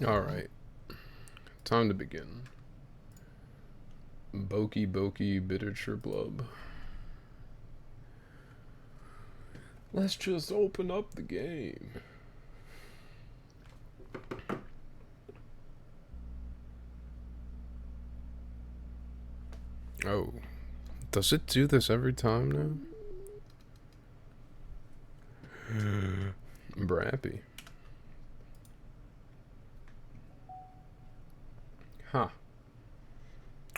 Alright. Time to begin. Boki Bittercher Blub. Let's just open up the game. Oh. Does it do this every time now? Brappy. Huh.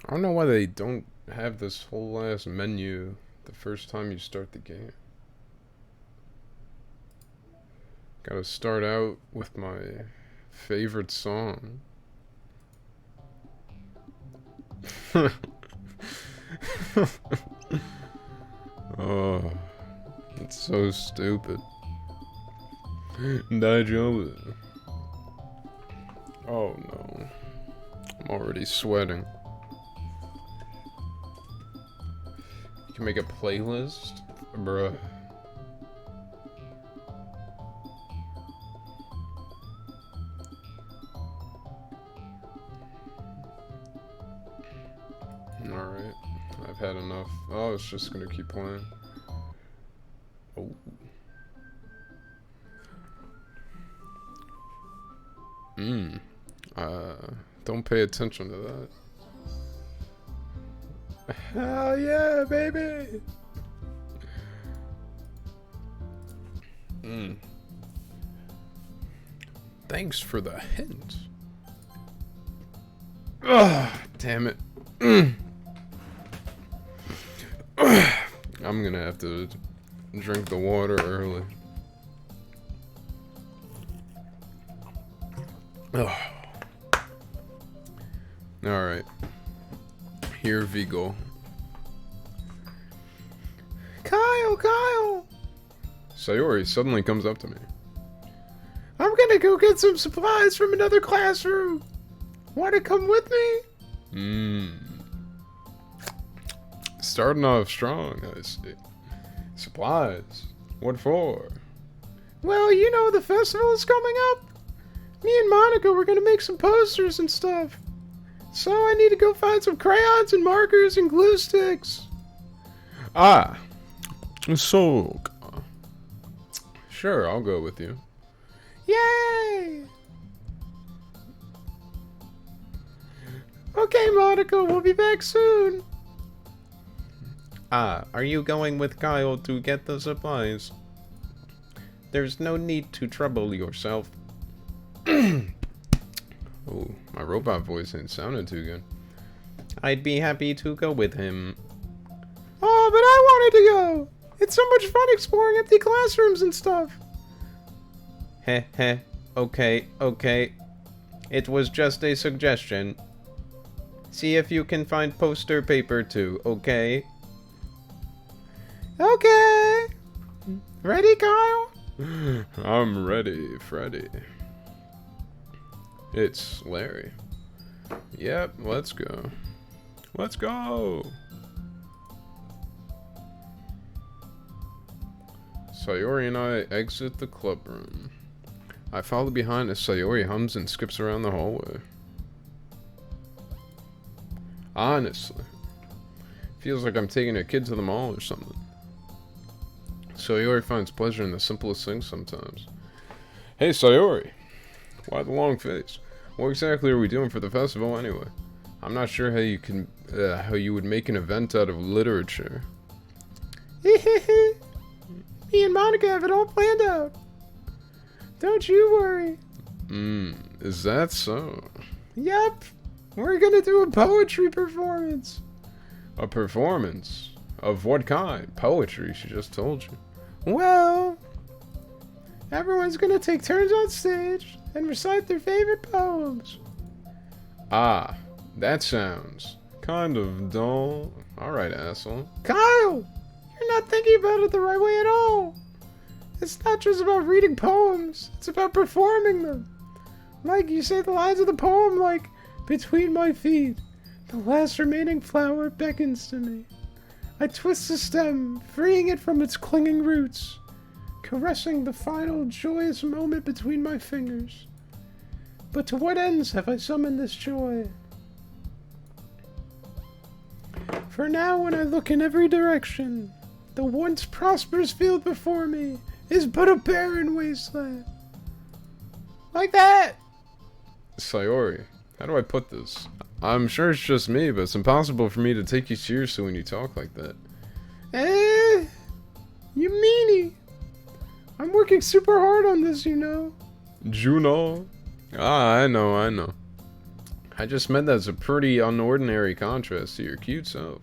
I don't know why they don't have this whole ass menu the first time you start the game. Gotta start out with my favorite song. Oh, it's so stupid. Daijoubu. Oh no. I'm already sweating. You can make a playlist? Bruh. Alright. I've had enough. Oh, it's just gonna keep playing. Oh. Don't pay attention to that. Hell yeah, baby! Thanks for the hint. Ugh, damn it. I'm gonna have to drink the water early. Ugh. Alright. Here we go. Kyle! Sayori suddenly comes up to me. I'm gonna go get some supplies from another classroom. Wanna come with me? Starting off strong, I see. Supplies? What for? Well, you know the festival is coming up. Me and Monica were gonna make some posters and stuff. So I need to go find some crayons and markers and glue sticks. Ah. So. Sure, I'll go with you. Yay! Okay, Monica, we'll be back soon. Ah, are you going with Kyle to get the supplies? There's no need to trouble yourself. Oh, my robot voice ain't sounding too good. I'd be happy to go with him. Oh, but I wanted to go! It's so much fun exploring empty classrooms and stuff. Heh heh. Okay. It was just a suggestion. See if you can find poster paper too, okay? Okay. Ready, Kyle? I'm ready, Freddy. It's Larry. Yep, let's go. Let's go! Sayori and I exit the club room. I follow behind as Sayori hums and skips around the hallway. Honestly, feels like I'm taking a kid to the mall or something. Sayori finds pleasure in the simplest things sometimes. Hey Sayori! Why the long face? What exactly are we doing for the festival anyway? I'm not sure how you would make an event out of literature. Me and Monica have it all planned out. Don't you worry. Is that so? Yep. We're gonna do a poetry performance. A performance? Of what kind? Poetry, she just told you. Well, everyone's gonna take turns on stage and recite their favorite poems. Ah, that sounds kind of dull. Alright, asshole. Kyle! You're not thinking about it the right way at all. It's not just about reading poems, it's about performing them. Like, you say the lines of the poem like, between my feet, the last remaining flower beckons to me. I twist the stem, freeing it from its clinging roots. caressing the final joyous moment between my fingers. But to what ends have I summoned this joy? For now, when I look in every direction, the once prosperous field before me is but a barren wasteland. Like that! Sayori, how do I put this? I'm sure it's just me, but it's impossible for me to take you seriously when you talk like that. You meanie. I'm working super hard on this, you know. Juno? Ah, I know. I just meant that's a pretty unordinary contrast to your cute self.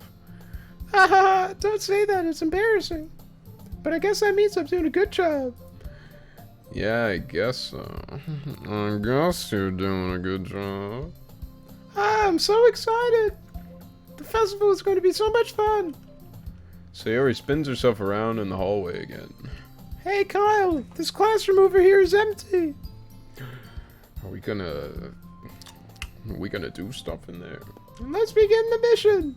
Haha, don't say that, it's embarrassing. But I guess that means I'm doing a good job. Yeah, I guess so. I guess you're doing a good job. I'm so excited. The festival is going to be so much fun. Sayori spins herself around in the hallway again. Hey Kyle, this classroom over here is empty. Are we gonna do stuff in there? Let's begin the mission.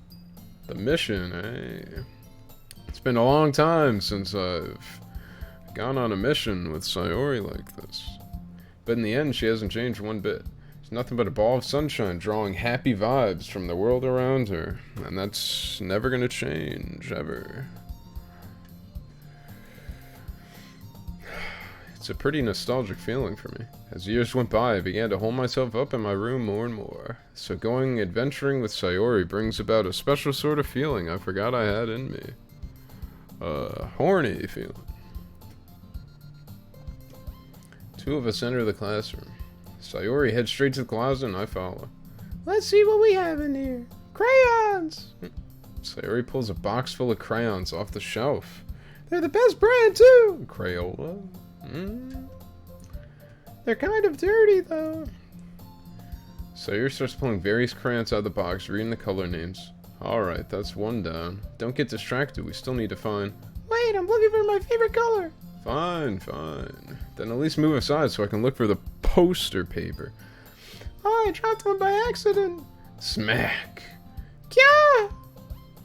The mission, eh? It's been a long time since I've gone on a mission with Sayori like this. But in the end, she hasn't changed one bit. She's nothing but a ball of sunshine drawing happy vibes from the world around her. And that's never gonna change, ever. It's a pretty nostalgic feeling for me. As years went by, I began to hold myself up in my room more and more. So going adventuring with Sayori brings about a special sort of feeling I forgot I had in me. A horny feeling. Two of us enter the classroom. Sayori heads straight to the closet and I follow. Let's see what we have in here. Crayons! Sayori pulls a box full of crayons off the shelf. They're the best brand too! Crayola? They're kind of dirty though. Sayori starts pulling various crayons out of the box, reading the color names. Alright, that's one down. Don't get distracted, we still need to find... Wait, I'm looking for my favorite color! Fine. Then at least move aside so I can look for the poster paper. Oh, I dropped one by accident! Smack! Kya!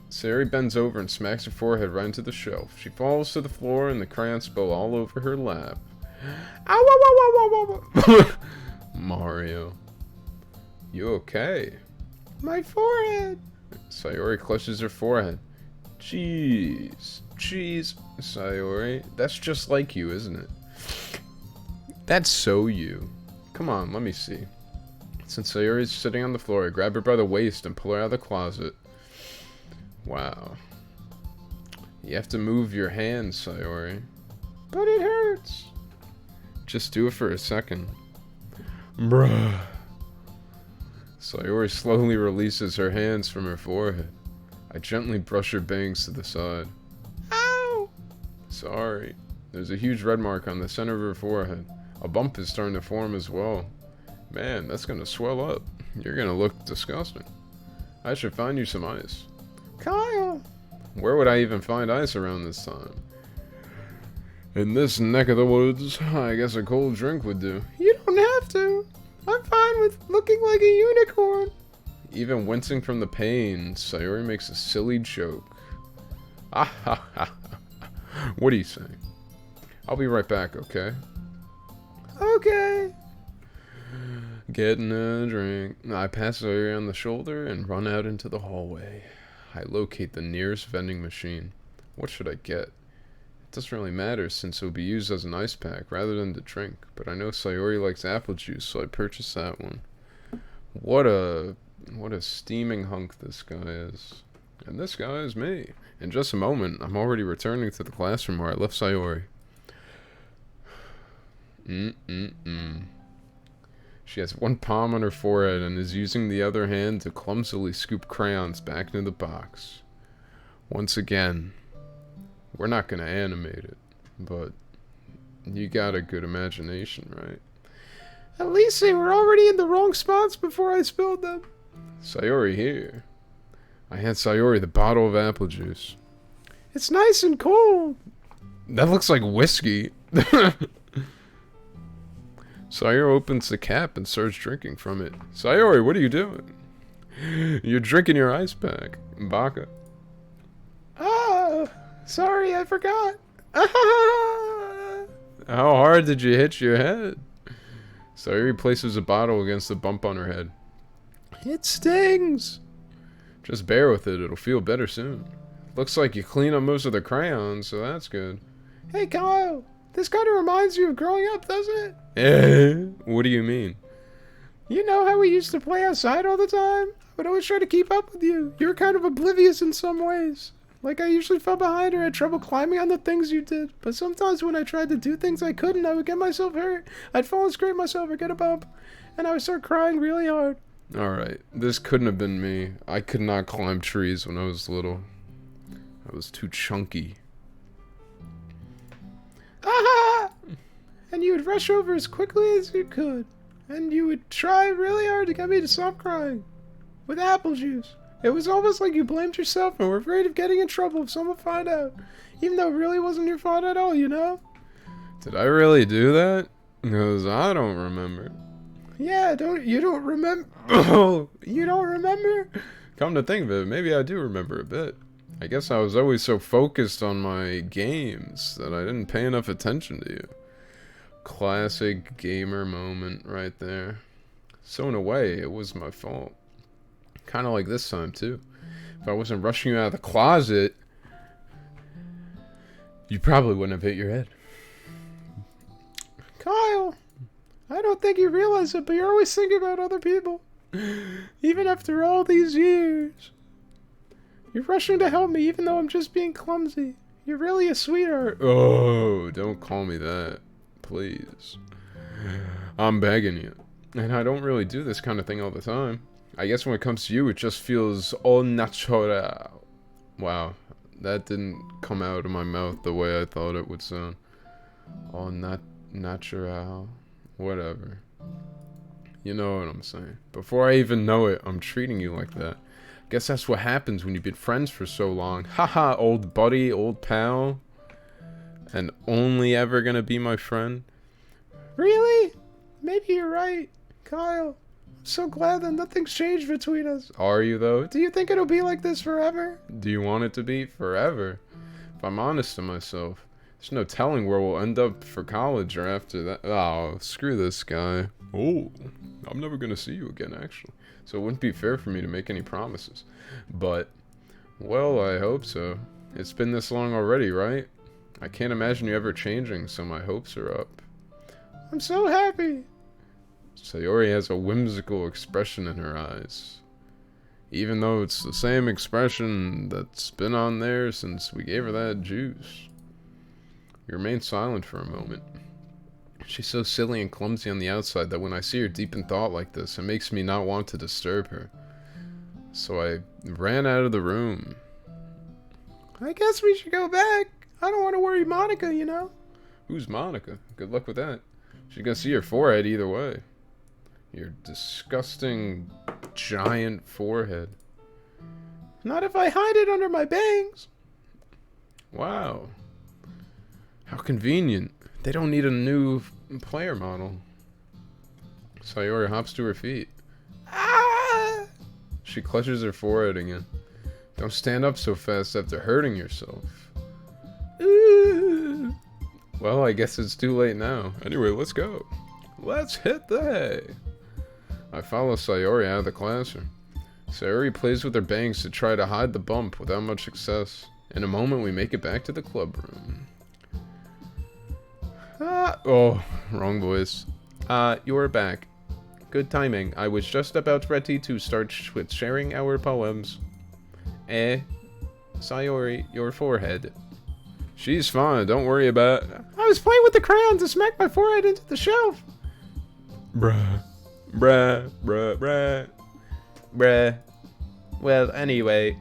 Sayori bends over and smacks her forehead right into the shelf. She falls to the floor and the crayons spill all over her lap. Ow! Mario. You okay? My forehead! Sayori clutches her forehead. Jeez, Sayori. That's just like you, isn't it? That's so you. Come on, let me see. Since Sayori's sitting on the floor, I grab her by the waist and pull her out of the closet. Wow. You have to move your hands, Sayori. But it hurts. Just do it for a second. Bruh. Sayori slowly releases her hands from her forehead. I gently brush her bangs to the side. Ow! Sorry. There's a huge red mark on the center of her forehead. A bump is starting to form as well. Man, that's gonna swell up. You're gonna look disgusting. I should find you some ice. Kyle! Where would I even find ice around this time? In this neck of the woods, I guess a cold drink would do. You don't have to. I'm fine with looking like a unicorn. Even wincing from the pain, Sayori makes a silly joke. Ah ha ha. What do you say? I'll be right back, okay? Okay. Getting a drink. I pass Sayori on the shoulder and run out into the hallway. I locate the nearest vending machine. What should I get? It doesn't really matter since it will be used as an ice pack rather than to drink, but I know Sayori likes apple juice, so I purchased that one. What a steaming hunk this guy is. And this guy is me. In just a moment, I'm already returning to the classroom where I left Sayori. She has one palm on her forehead and is using the other hand to clumsily scoop crayons back into the box. Once again, we're not going to animate it, but you got a good imagination, right? At least they were already in the wrong spots before I spilled them. Sayori here. I hand Sayori the bottle of apple juice. It's nice and cold. That looks like whiskey. Sayori opens the cap and starts drinking from it. Sayori, what are you doing? You're drinking your ice pack. Baka. Ah, sorry, I forgot. How hard did you hit your head? Sayori places a bottle against the bump on her head. It stings. Just bear with it. It'll feel better soon. Looks like you clean up most of the crayons, so that's good. Hey, Kyle. This kind of reminds you of growing up, doesn't it? What do you mean? You know how we used to play outside all the time? I would always try to keep up with you. You were kind of oblivious in some ways. Like I usually fell behind or had trouble climbing on the things you did. But sometimes when I tried to do things I couldn't, I would get myself hurt. I'd fall and scrape myself or get a bump. And I would start crying really hard. Alright, this couldn't have been me. I could not climb trees when I was little. I was too chunky. Ah! And you would rush over as quickly as you could. And you would try really hard to get me to stop crying. With apple juice. It was almost like you blamed yourself and were afraid of getting in trouble if someone found out. Even though it really wasn't your fault at all, you know? Did I really do that? Because I don't remember. Yeah, you don't remember? You don't remember? Come to think of it, maybe I do remember a bit. I guess I was always so focused on my games that I didn't pay enough attention to you. Classic gamer moment right there. So in a way, it was my fault. Kind of like this time too. If I wasn't rushing you out of the closet, you probably wouldn't have hit your head. Kyle, I don't think you realize it, but you're always thinking about other people. Even after all these years. You're rushing to help me even though I'm just being clumsy. You're really a sweetheart. Oh, don't call me that. Please. I'm begging you. And I don't really do this kind of thing all the time. I guess when it comes to you, it just feels au natural. Wow, that didn't come out of my mouth the way I thought it would sound. Au natural. Whatever. You know what I'm saying. Before I even know it, I'm treating you like that. Guess that's what happens when you've been friends for so long. Haha, old buddy, old pal. And only ever gonna be my friend. Really? Maybe you're right, Kyle. I'm so glad that nothing's changed between us. Are you, though? Do you think it'll be like this forever? Do you want it to be forever? If I'm honest to myself, there's no telling where we'll end up for college or after that. Oh, screw this guy. Oh, I'm never gonna see you again, actually. So it wouldn't be fair for me to make any promises. But, well, I hope so. It's been this long already, right? I can't imagine you ever changing, so my hopes are up. I'm so happy. Sayori has a whimsical expression in her eyes. Even though it's the same expression that's been on there since we gave her that juice. We remain silent for a moment. She's so silly and clumsy on the outside that when I see her deep in thought like this, it makes me not want to disturb her. So I ran out of the room. I guess we should go back. I don't want to worry Monica, you know? Who's Monica? Good luck with that. She's gonna see your forehead either way. Your disgusting, giant forehead. Not if I hide it under my bangs. Wow. How convenient. They don't need a new player model. Sayori hops to her feet. Ah! She clutches her forehead again. Don't stand up so fast after hurting yourself. Ooh. Well, I guess it's too late now. Anyway, let's go. Let's hit the hay. I follow Sayori out of the classroom. Sayori plays with her bangs to try to hide the bump without much success. In a moment, we make it back to the club room. Oh, wrong voice. You're back. Good timing. I was just about ready to start with sharing our poems. Sayori, your forehead. She's fine, don't worry about it. I was playing with the crayons and smacked my forehead into the shelf. Bruh. Well, anyway,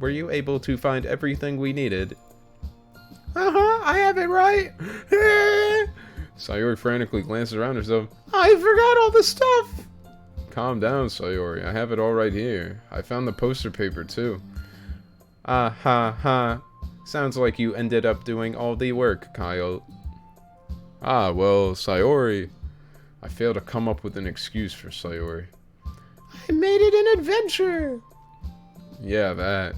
were you able to find everything we needed? Uh-huh, I have it right. Sayori frantically glances around herself. I forgot all the stuff. Calm down, Sayori. I have it all right here. I found the poster paper, too. Ha. Sounds like you ended up doing all the work, Kyle. Ah, well, Sayori. I failed to come up with an excuse for Sayori. I made it an adventure. Yeah, that.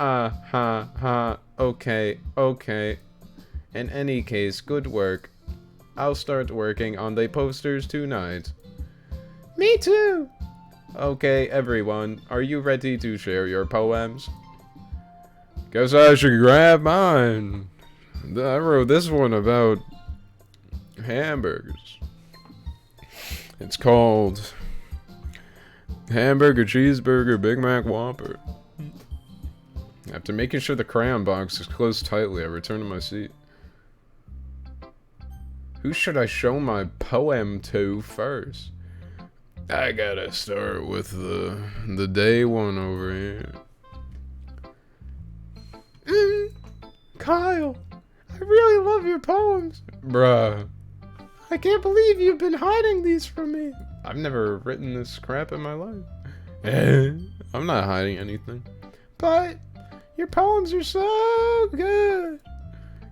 Ha. Okay. In any case, good work. I'll start working on the posters tonight. Me too. Okay, everyone, are you ready to share your poems? Guess I should grab mine. I wrote this one about hamburgers. It's called Hamburger Cheeseburger Big Mac Whopper. After making sure the crayon box is closed tightly, I return to my seat. Who should I show my poem to first? I gotta start with the day one over here. Kyle, I really love your poems. Bruh. I can't believe you've been hiding these from me. I've never written this crap in my life. I'm not hiding anything. But your poems are so good.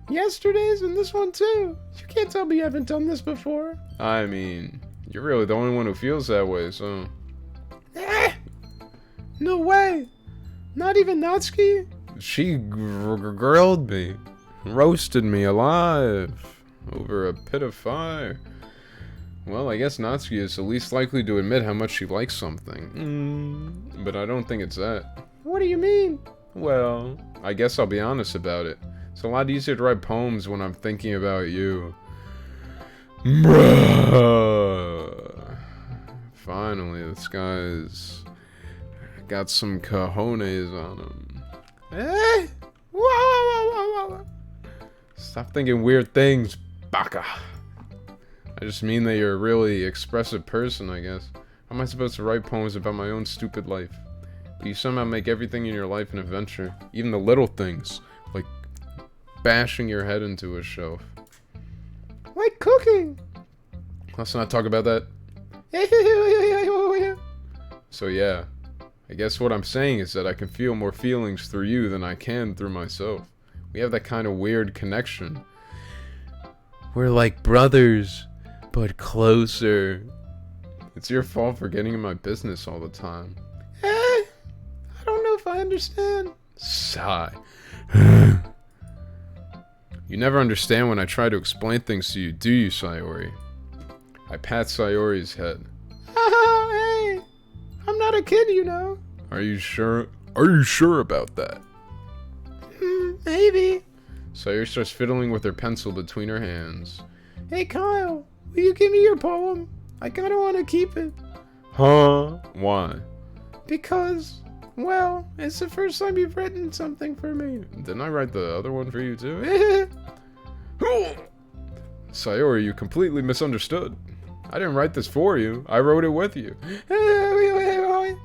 Yesterday's and this one too. You can't tell me you haven't done this before. I mean, you're really the only one who feels that way, so... No way. Not even Natsuki? She grilled me. Roasted me alive. Over a pit of fire. Well, I guess Natsuki is the least likely to admit how much she likes something. But I don't think it's that. What do you mean? Well, I guess I'll be honest about it. It's a lot easier to write poems when I'm thinking about you. Bruh. Finally, this guy's got some cojones on him. Eh? Whoa. Stop thinking weird things, baka. I just mean that you're a really expressive person, I guess. How am I supposed to write poems about my own stupid life? But you somehow make everything in your life an adventure. Even the little things, like bashing your head into a shelf. Like cooking! Let's not talk about that. So yeah, I guess what I'm saying is that I can feel more feelings through you than I can through myself. We have that kind of weird connection. We're like brothers, but closer. It's your fault for getting in my business all the time. I don't know if I understand. Sigh. You never understand when I try to explain things to you, do you, Sayori? I pat Sayori's head. Hey, I'm not a kid, you know. Are you sure? Are you sure about that? Maybe. Sayori starts fiddling with her pencil between her hands. Hey Kyle, will you give me your poem? I kinda wanna keep it. Huh? Why? Because, well, it's the first time you've written something for me. Didn't I write the other one for you too? Sayori, you completely misunderstood. I didn't write this for you. I wrote it with you.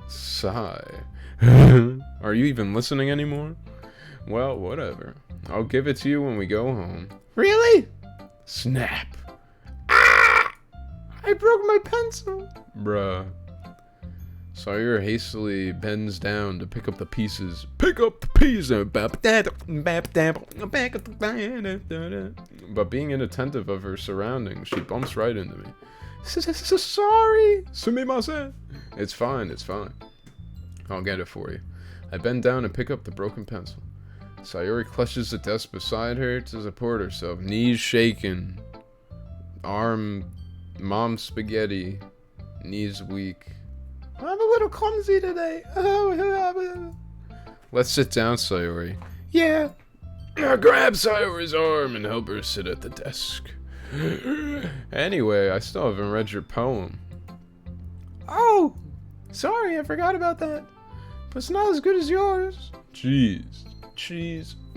Sigh. Are you even listening anymore? Well, whatever. I'll give it to you when we go home. Really? Snap. Ah! I broke my pencil. Bruh. Sawyer hastily bends down to pick up the pieces. Pick up the pieces! But being inattentive of her surroundings, she bumps right into me. Sorry! Sumimasen! It's fine, it's fine. I'll get it for you. I bend down and pick up the broken pencil. Sayori clutches the desk beside her to support herself, knees shaking, arm, mom spaghetti, knees weak. I'm a little clumsy today. Let's sit down, Sayori. Yeah. I grab Sayori's arm and help her sit at the desk. Anyway, I still haven't read your poem. Oh, sorry, I forgot about that. But it's not as good as yours. Jeez.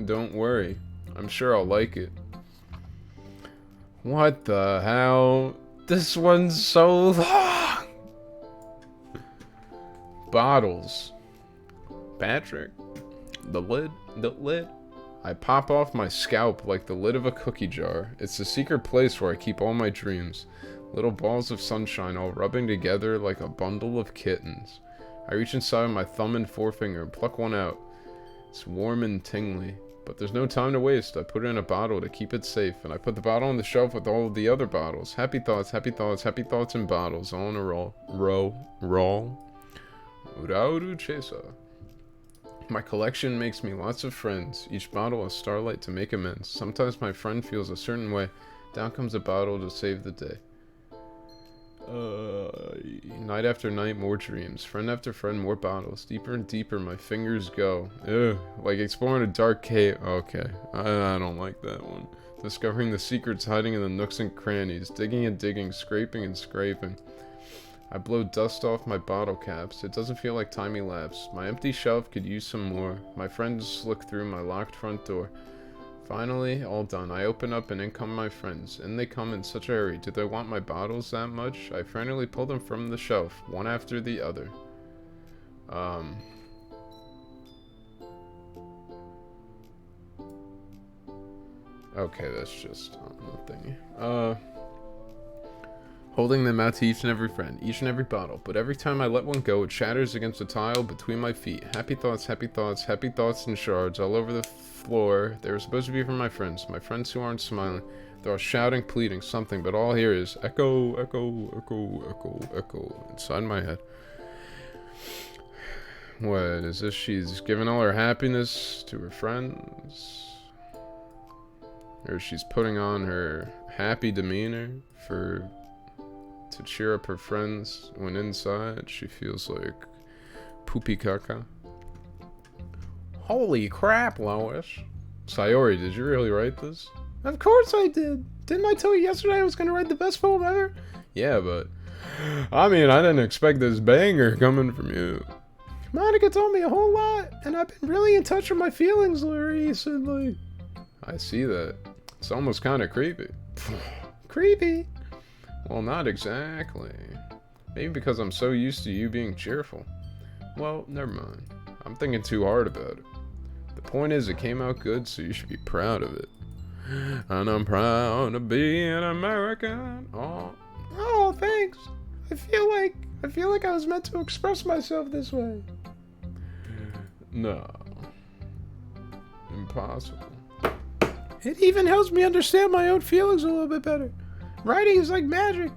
Don't worry. I'm sure I'll like it. What the hell? This one's so long. Bottles. Patrick. The lid. I pop off my scalp like the lid of a cookie jar. It's the secret place where I keep all my dreams. Little balls of sunshine all rubbing together like a bundle of kittens. I reach inside with my thumb and forefinger and pluck one out. It's warm and tingly, but there's no time to waste. I put it in a bottle to keep it safe, and I put the bottle on the shelf with all of the other bottles. Happy thoughts in bottles, all in a roll. Urauru Chesa. My collection makes me lots of friends. Each bottle a starlight to make amends. Sometimes my friend feels a certain way, Down comes a bottle to save the day. Night after night, more dreams. Friend after friend, more bottles. Deeper and deeper, my fingers go. Ugh, like exploring a dark cave. Okay, I don't like that one. Discovering the secrets hiding in the nooks and crannies. Digging and digging, scraping and scraping. I blow dust off my bottle caps. It doesn't feel like time elapsed. My empty shelf could use some more. My friends look through my locked front door. Finally, all done. I open up and in come my friends. In they come in such a hurry. Do they want my bottles that much? I frantically pull them from the shelf, one after the other. Okay, that's just a thingy. Holding them out to each and every friend, each and every bottle. But every time I let one go, it shatters against a tile between my feet. Happy thoughts, happy thoughts, happy thoughts in shards all over the floor. They were supposed to be from my friends who aren't smiling. They're all shouting, pleading, something, but all I hear is echo, echo, echo, echo, echo inside my head. What is this? She's giving all her happiness to her friends? Or she's putting on her happy demeanor to cheer up her friends when inside she feels like poopy caca. Holy crap, Lois. Sayori, did you really write this? Of course I did. Didn't I tell you yesterday I was going to write the best poem ever? Yeah, but I mean, I didn't expect this banger coming from you. Monica told me a whole lot, and I've been really in touch with my feelings recently. I see that. It's almost kind of creepy. Creepy? Well, not exactly. Maybe because I'm so used to you being cheerful. Well, never mind. I'm thinking too hard about it. The point is, it came out good, so you should be proud of it. And I'm proud to be an American. Oh, thanks. I feel like I was meant to express myself this way. No. Impossible. It even helps me understand my own feelings a little bit better. Writing is like magic.